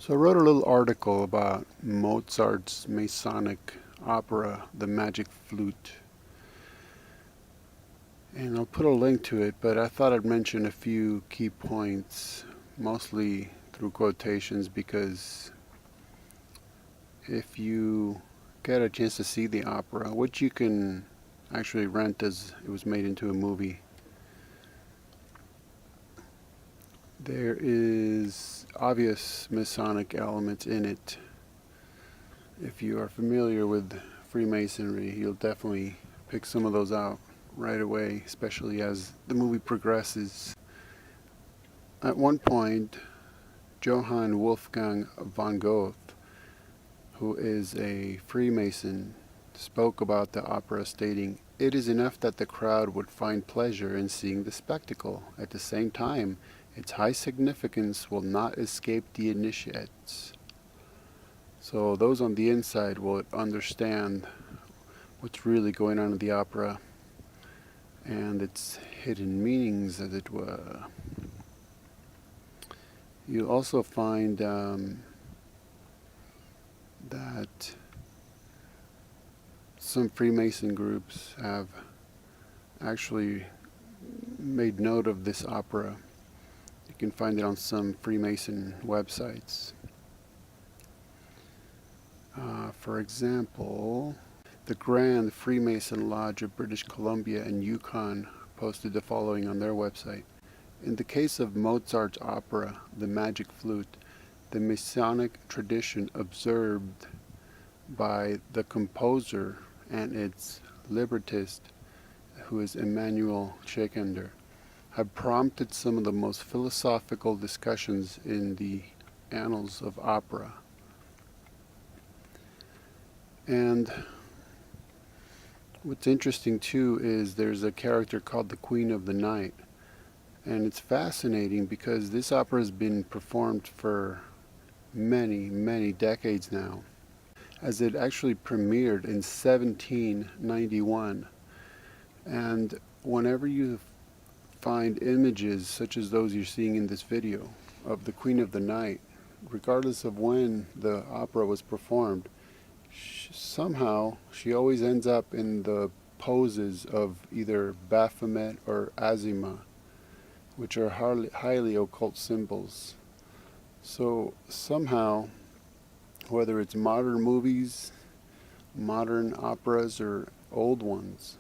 So I wrote a little article about Mozart's Masonic opera, The Magic Flute. And I'll put a link to it, but I thought I'd mention a few key points, mostly through quotations, because if you get a chance to see the opera, which you can actually rent as it was made into a movie, there is obvious Masonic elements in it. If you are familiar with Freemasonry, you'll definitely pick some of those out right away, especially as the movie progresses. At one point, Johann Wolfgang von Goethe, who is a Freemason, spoke about the opera, stating, "It is enough that the crowd would find pleasure in seeing the spectacle. At the same time, its high significance will not escape the initiates." So those on the inside will understand what's really going on in the opera and its hidden meanings, as it were. You'll also find that some Freemason groups have actually made note of this opera. You can find it on some Freemason websites. For example, the Grand Freemason Lodge of British Columbia and Yukon posted the following on their website. In the case of Mozart's opera, The Magic Flute, the Masonic tradition observed by the composer and its librettist, who is Emanuel Schikaneder, have prompted some of the most philosophical discussions in the annals of opera. And what's interesting too is there's a character called the Queen of the Night. And it's fascinating because this opera has been performed for many, many decades now, as it actually premiered in 1791. And whenever you find images such as those you're seeing in this video of the Queen of the Night, regardless of when the opera was performed, somehow she always ends up in the poses of either Baphomet or Azima, which are highly occult symbols. So somehow, whether it's modern movies, modern operas, or old ones,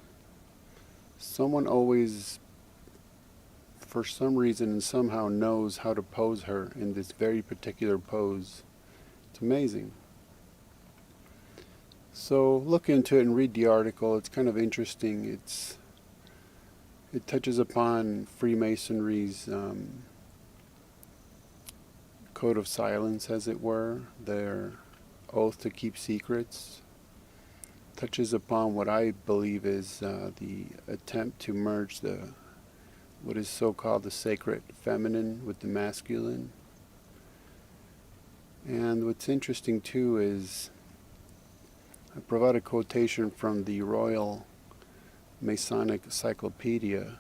someone always, for some reason and somehow, knows how to pose her in this very particular pose. It's amazing. So look into it and read the article. It's kind of interesting. It touches upon Freemasonry's code of silence, as it were, their oath to keep secrets. Touches upon what I believe is the attempt to merge what is so-called the sacred feminine with the masculine. And what's interesting too is I provide a quotation from the Royal Masonic Encyclopedia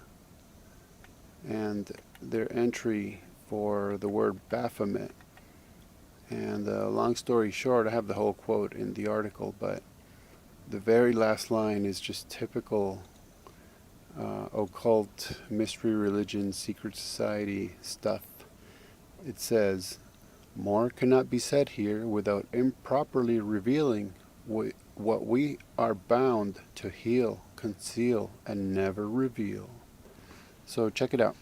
and their entry for the word Baphomet. And long story short, I have the whole quote in the article, but the very last line is just typical occult, mystery religion, secret society stuff. It says, "More cannot be said here without improperly revealing what we are bound to heal, conceal, and never reveal." So check it out.